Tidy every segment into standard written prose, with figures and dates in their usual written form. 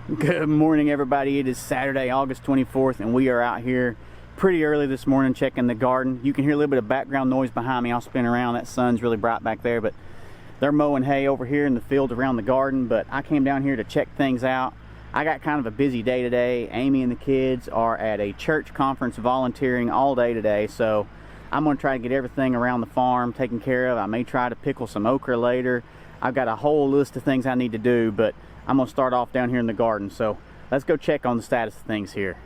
Good morning, everybody. It is Saturday, August 24th, and we are out here pretty early this morning checking the garden. You can hear a little bit of background noise behind me. I'll spin around. That sun's really bright back there, but they're mowing hay over here in the field around the garden. But I came down here to check things out. I got kind of a busy day today. Amy and the kids are at a church conference volunteering all day today, so I'm going to try to get everything around the farm taken care of. I may try to pickle some okra later. I've got a whole list of things I need to do, but I'm going to start off down here in the garden. So let's go check on the status of things here.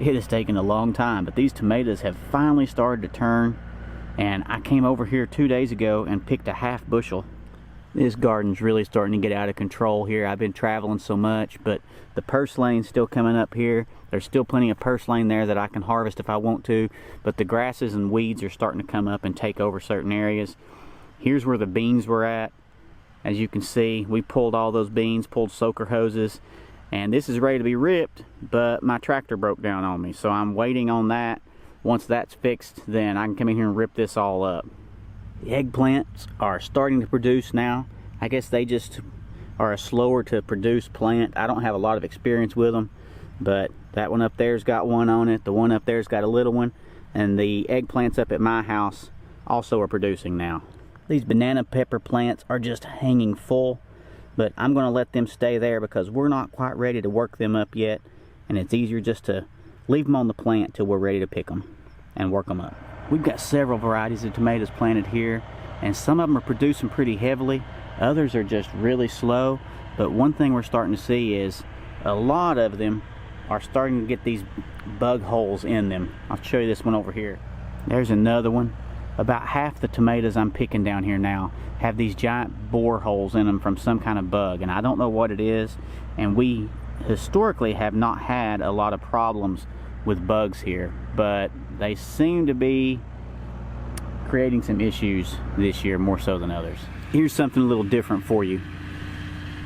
It has taken a long time, but these tomatoes have finally started to turn, and I came over here 2 days ago and picked a half bushel. This garden's really starting to get out of control here. I've been traveling so much, but the purslane's still coming up here. There's still plenty of purslane there that I can harvest if I want to, but the grasses and weeds are starting to come up and take over certain areas. Here's where the beans were at. As you can see, we pulled all those beans, pulled soaker hoses, and this is ready to be ripped, but my tractor broke down on me, so I'm waiting on that. Once that's fixed, then I can come in here and rip this all up. The eggplants are starting to produce now. I guess they just are a slower to produce plant. I don't have a lot of experience with them, but that one up there's got one on it. The one up there's got a little one, and the eggplants up at my house also are producing now. These banana pepper plants are just hanging full, but I'm going to let them stay there because we're not quite ready to work them up yet, and it's easier just to leave them on the plant till we're ready to pick them and work them up. We've got several varieties of tomatoes planted here, and some of them are producing pretty heavily. Others are just really slow, but one thing we're starting to see is a lot of them are starting to get these bug holes in them. I'll show you this one over here. There's another one. About half the tomatoes I'm picking down here now have these giant bore holes in them from some kind of bug, and I don't know what it is, and we historically have not had a lot of problems with bugs here, but they seem to be creating some issues this year more so than others. Here's something a little different for you.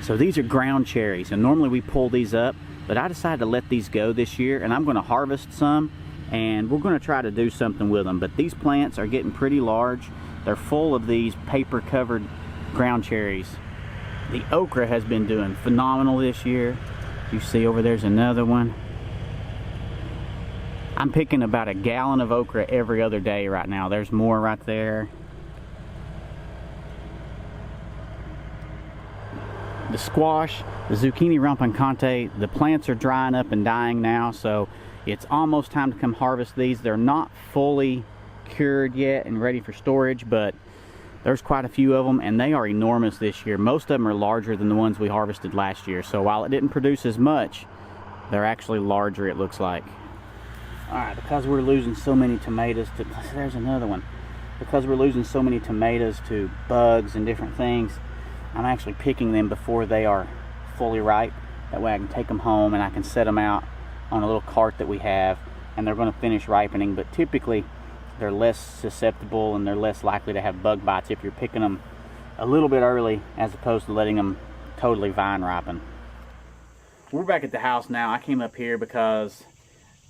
So these are ground cherries, and normally we pull these up, but I decided to let these go this year, and I'm going to harvest some, and we're going to try to do something with them. But these plants are getting pretty large. They're full of these paper covered ground cherries. The okra has been doing phenomenal this year. You see over there's another one. I'm picking about a gallon of okra every other day right now. There's more right there. The squash, the zucchini rampicante, the plants are drying up and dying now, so it's almost time to come harvest these. They're not fully cured yet and ready for storage, but there's quite a few of them, and they are enormous this year. Most of them are larger than the ones we harvested last year, so while it didn't produce as much, they're actually larger, it looks like. Alright, because we're losing so many tomatoes to, there's another one. Because we're losing so many tomatoes to bugs and different things, I'm actually picking them before they are fully ripe. That way I can take them home and I can set them out on a little cart that we have, and they're going to finish ripening, but typically they're less susceptible and they're less likely to have bug bites if you're picking them a little bit early as opposed to letting them totally vine ripen. We're back at the house now. I came up here because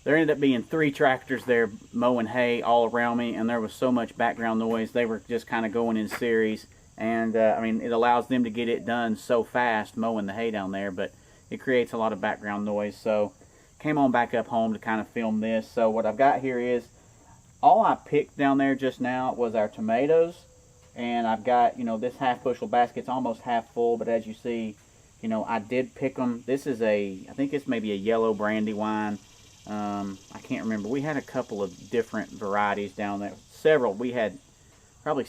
there ended up being 3 tractors there mowing hay all around me, and there was so much background noise. They were just kind of going in series, and I mean, it allows them to get it done so fast mowing the hay down there, but it creates a lot of background noise. So came on back up home to kind of film this. So what I've got here is all I picked down there just now was our tomatoes, and I've got, you know, this half bushel basket's almost half full, but as you see, you know, I did pick them. This is I think it's maybe a yellow brandywine. I can't remember. We had a couple of different varieties down there. Several. We had probably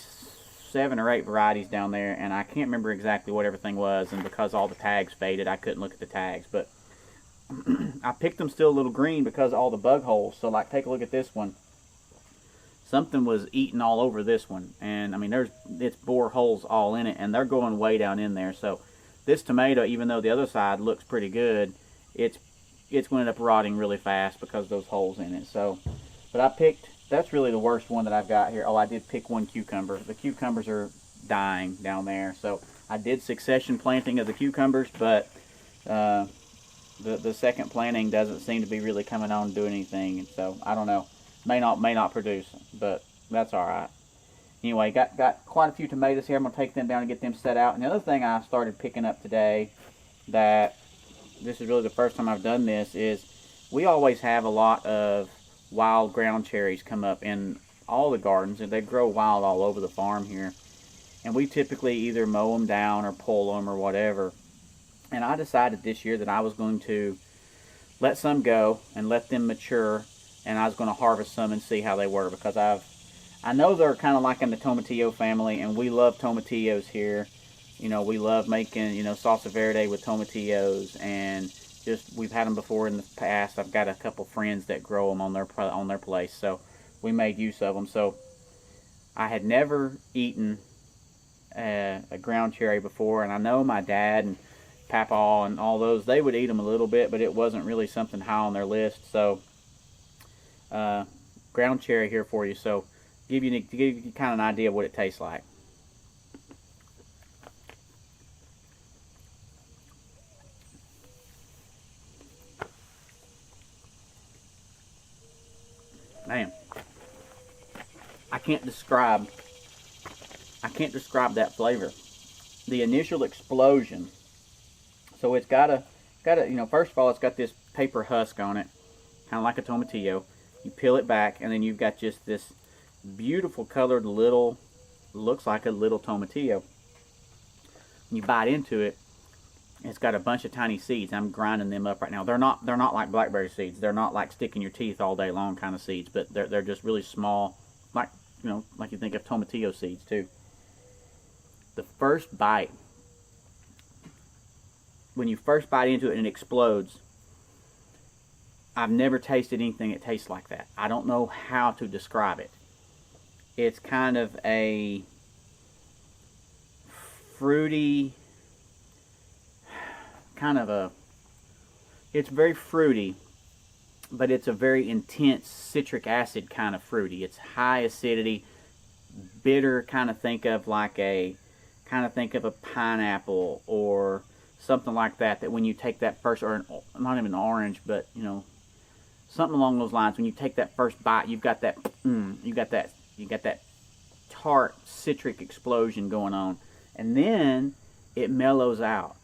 7 or 8 varieties down there, and I can't remember exactly what everything was, and because all the tags faded, I couldn't look at the tags, but I picked them still a little green because of all the bug holes. So like, take a look at this one. Something was eating all over this one, and I mean, it's bore holes all in it, and they're going way down in there. So this tomato, even though the other side looks pretty good, it's going to end up rotting really fast because of those holes in it. So, but I picked, that's really the worst one that I've got here. Oh, I did pick one cucumber. The cucumbers are dying down there. So I did succession planting of the cucumbers, but the second planting doesn't seem to be really coming on and doing anything, and so I don't know, may not produce, but that's all right. Anyway, got quite a few tomatoes here. I'm gonna take them down and get them set out. And the other thing I started picking up today that this is really the first time I've done this, is we always have a lot of wild ground cherries come up in all the gardens, and they grow wild all over the farm here. And we typically either mow them down or pull them or whatever. And I decided this year that I was going to let some go and let them mature, and I was going to harvest some and see how they were, because I know they're kind of like in the tomatillo family, and we love tomatillos here. You know, we love making, you know, salsa verde with tomatillos, and just we've had them before in the past. I've got a couple friends that grow them on their place, so we made use of them. So I had never eaten a ground cherry before, and I know my dad and Papa and all those, they would eat them a little bit, but it wasn't really something high on their list. So ground cherry here for you. So to give you kind of an idea of what it tastes like. Man, I can't describe that flavor. The initial explosion. So it's got a, you know, first of all, it's got this paper husk on it, kind of like a tomatillo. You peel it back, and then you've got just this beautiful colored little, looks like a little tomatillo. When you bite into it, it's got a bunch of tiny seeds. I'm grinding them up right now. They're not like blackberry seeds. They're not like stick in your teeth all day long kind of seeds, but they're just really small, like, you know, like you think of tomatillo seeds too. The first bite, when you first bite into it and it explodes, I've never tasted anything that tastes like that. I don't know how to describe it. It's kind of a fruity, it's very fruity, but it's a very intense citric acid kind of fruity. It's high acidity, bitter, kind of think of a pineapple or something like that, that when you take that first, or not even an orange, but, you know, something along those lines, when you take that first bite, you've got that, you got that tart citric explosion going on, and then it mellows out,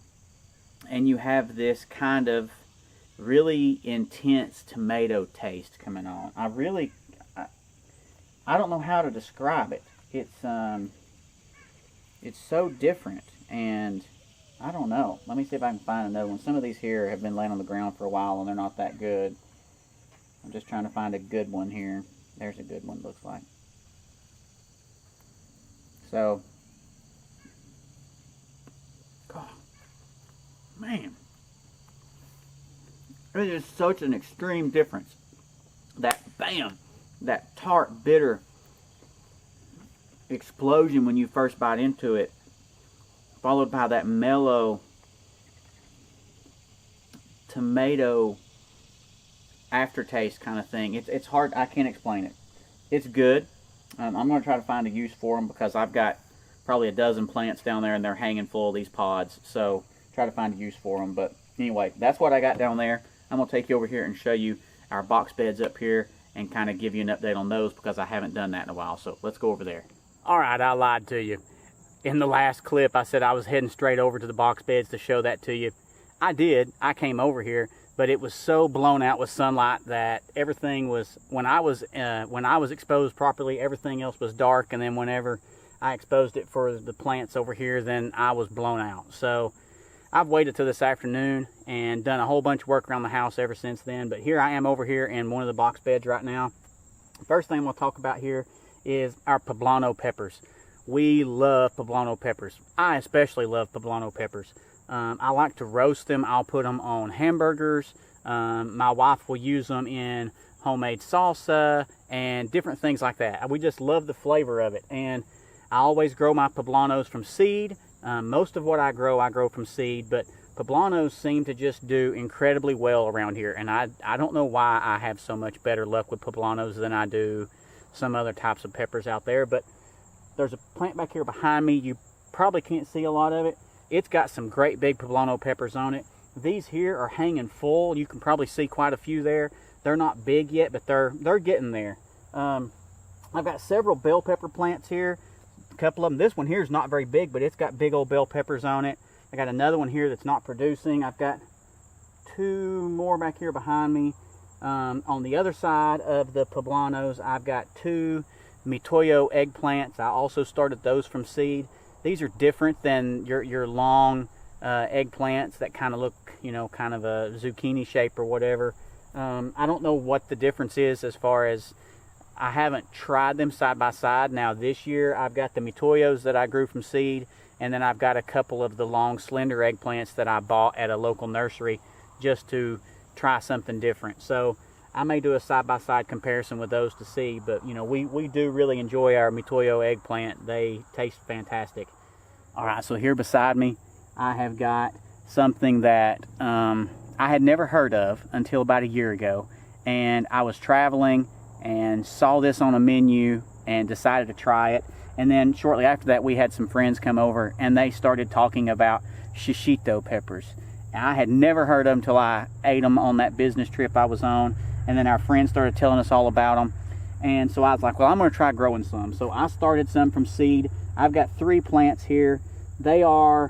and you have this kind of really intense tomato taste coming on. I don't know how to describe it. It's so different, and I don't know. Let me see if I can find another one. Some of these here have been laying on the ground for a while, and they're not that good. I'm just trying to find a good one here. There's a good one, looks like. So, God, man, it is such an extreme difference. That bam, that tart, bitter explosion when you first bite into it, followed by that mellow tomato aftertaste kind of thing. It's hard. I can't explain it. It's good. I'm going to try to find a use for them, because I've got probably a dozen plants down there, and they're hanging full of these pods. So try to find a use for them. But anyway, that's what I got down there. I'm going to take you over here and show you our box beds up here and kind of give you an update on those, because I haven't done that in a while. So let's go over there. All right, I lied to you. In the last clip, I said I was heading straight over to the box beds to show that to you. I did. I came over here, but it was so blown out with sunlight that everything was, when I was exposed properly, everything else was dark, and then whenever I exposed it for the plants over here, then I was blown out. So I've waited till this afternoon and done a whole bunch of work around the house ever since then. But here I am over here in one of the box beds right now. First thing I'm going to talk about here is our poblano peppers. We love poblano peppers. I especially love poblano peppers. I like to roast them. I'll put them on hamburgers. My wife will use them in homemade salsa and different things like that. We just love the flavor of it. And I always grow my poblanos from seed. Most of what I grow from seed, but poblanos seem to just do incredibly well around here. And I don't know why I have so much better luck with poblanos than I do some other types of peppers out there. But there's a plant back here behind me. You probably can't see a lot of it. It's got some great big poblano peppers on it. These here are hanging full. You can probably see quite a few there. They're not big yet, but they're getting there. I've got several bell pepper plants here. A couple of them. This one here is not very big, but it's got big old bell peppers on it. I got another one here that's not producing. I've got two more back here behind me. On the other side of the poblanos, I've got two mitoyo eggplants. I also started those from seed. These are different than your long eggplants that kind of look, you know, kind of a zucchini shape or whatever. I don't know what the difference is as far as, I haven't tried them side by side. Now this year I've got the mitoyos that I grew from seed, and then I've got a couple of the long slender eggplants that I bought at a local nursery just to try something different. So I may do a side-by-side comparison with those to see, but you know, we do really enjoy our mitoyo eggplant. They taste fantastic. All right, so here beside me I have got something that I had never heard of until about a year ago, and I was traveling and saw this on a menu and decided to try it. And then shortly after that, we had some friends come over and they started talking about shishito peppers. And I had never heard of them until I ate them on that business trip I was on. And then our friends started telling us all about them. And so I was like, well, I'm going to try growing some. So I started some from seed. I've got 3 plants here. They were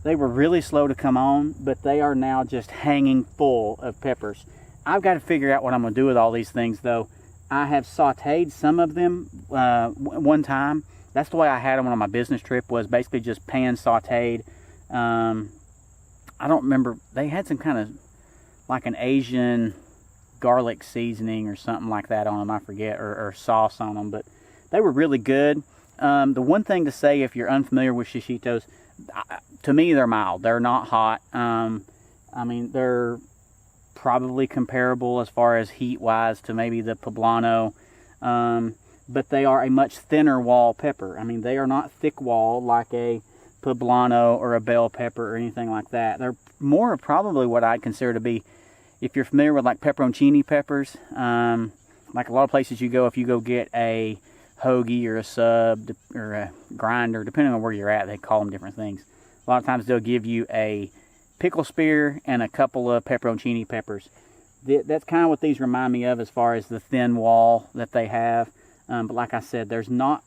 really slow to come on, but they are now just hanging full of peppers. I've got to figure out what I'm going to do with all these things though. I have sauteed some of them one time. That's the way I had them on my business trip, was basically just pan sauteed. I don't remember, they had some kind of like an Asian garlic seasoning or something like that on them, I forget, or sauce on them, but they were really good. The one thing to say, if you're unfamiliar with shishitos, to me they're mild. They're not hot. I mean, they're probably comparable as far as heat wise to maybe the poblano, but they are a much thinner wall pepper. I mean, they are not thick wall like a poblano or a bell pepper or anything like that. They're more probably what I'd consider to be, if you're familiar with like pepperoncini peppers, like a lot of places you go, if you go get a hoagie or a sub or a grinder, depending on where you're at, they call them different things. A lot of times they'll give you a pickle spear and a couple of pepperoncini peppers. That's kind of what these remind me of as far as the thin wall that they have. But like I said, there's not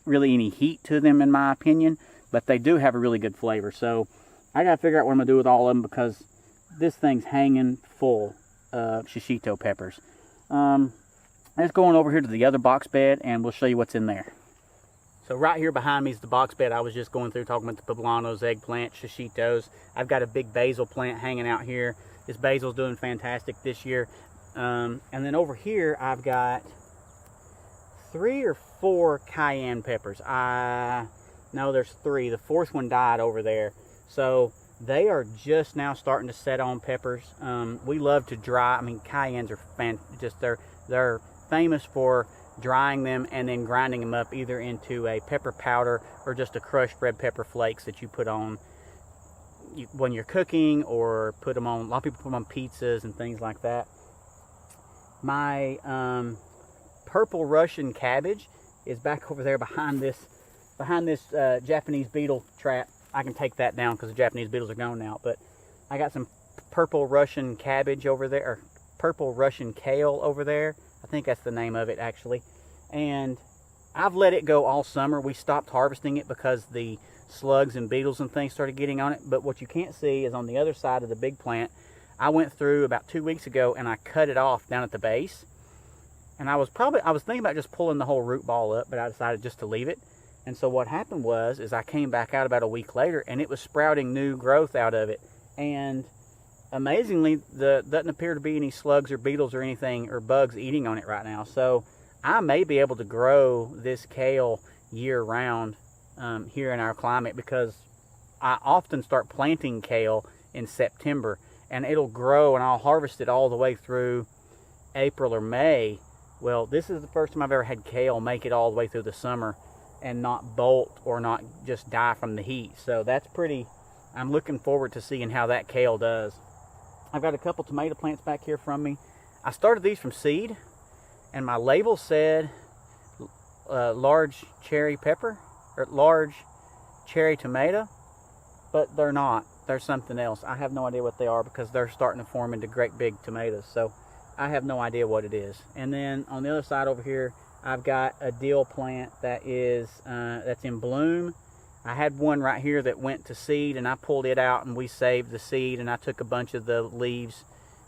really any heat to them in my opinion, but they do have a really good flavor. So I got to figure out what I'm going to do with all of them, because this thing's hanging full of shishito peppers. Let's go on over here to the other box bed and we'll show you what's in there. So right here behind me is the box bed I was just going through, talking about the poblanos, eggplant, shishitos. I've got a big basil plant hanging out here. This basil's doing fantastic this year. And then over here I've got 3 or 4 cayenne peppers. No, there's 3. The 4th one died over there. So they are just now starting to set on peppers. We love to dry. I mean, cayennes are they're famous for drying them and then grinding them up either into a pepper powder or just a crushed red pepper flakes that you put on when you're cooking, or put them on, a lot of people put them on pizzas and things like that. My purple Russian cabbage is back over there behind this Japanese beetle trap. I can take that down because the Japanese beetles are gone now, but I got some purple Russian cabbage over there, or purple Russian kale over there. I think that's the name of it actually. And I've let it go all summer. We stopped harvesting it because the slugs and beetles and things started getting on it. But what you can't see is on the other side of the big plant, I went through about 2 weeks ago and I cut it off down at the base. And I was thinking about just pulling the whole root ball up, but I decided just to leave it. And so what happened is I came back out about a week later and it was sprouting new growth out of it. And amazingly, doesn't appear to be any slugs or beetles or anything or bugs eating on it right now. So I may be able to grow this kale year round here in our climate, because I often start planting kale in September and it'll grow and I'll harvest it all the way through April or May. Well, this is the first time I've ever had kale make it all the way through the summer and not bolt or not just die from the heat. So that's pretty, I'm looking forward to seeing how that kale does. I've got a couple tomato plants back here from me. I started these from seed, and my label said large cherry pepper, or large cherry tomato, but they're not. They're something else. I have no idea what they are because they're starting to form into great big tomatoes. So I have no idea what it is. And then on the other side over here, I've got a dill plant that is that's in bloom. I had one right here that went to seed, and I pulled it out and we saved the seed, and I took a bunch of the leaves,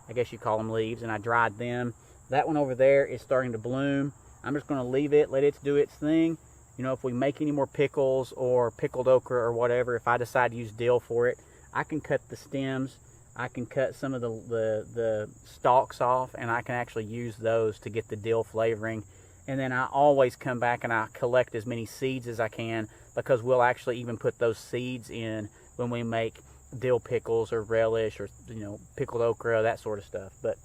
I guess you call them leaves, and I dried them. That one over there is starting to bloom. I'm just going to leave it, let it do its thing. You know, if we make any more pickles or pickled okra or whatever, if I decide to use dill for it, I can cut the stems, I can cut some of the stalks off, and I can actually use those to get the dill flavoring. And then I always come back and I collect as many seeds as I can, because we'll actually even put those seeds in when we make dill pickles or relish or, you know, pickled okra, that sort of stuff. But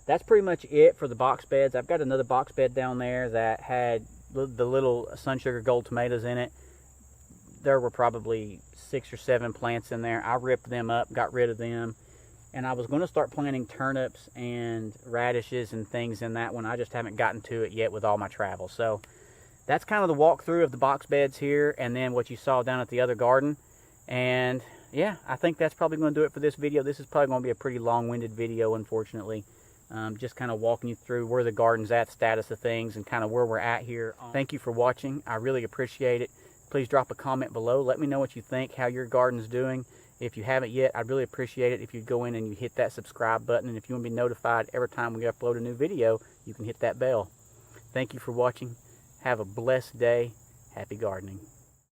that's pretty much it for the box beds. I've got another box bed down there that had the little sun sugar gold tomatoes in it. There were probably 6 or 7 plants in there. I ripped them up, got rid of them. And I was going to start planting turnips and radishes and things in that one. I just haven't gotten to it yet with all my travel. So that's kind of the walkthrough of the box beds here, and then what you saw down at the other garden. And yeah, I think that's probably going to do it for this video. This is probably going to be a pretty long-winded video, unfortunately. Just kind of walking you through where the garden's at, status of things, and kind of where we're at here. Thank you for watching. I really appreciate it. Please drop a comment below. Let me know what you think, how your garden's doing. If you haven't yet, I'd really appreciate it if you go in and you hit that subscribe button. And if you want to be notified every time we upload a new video, you can hit that bell. Thank you for watching. Have a blessed day. Happy gardening.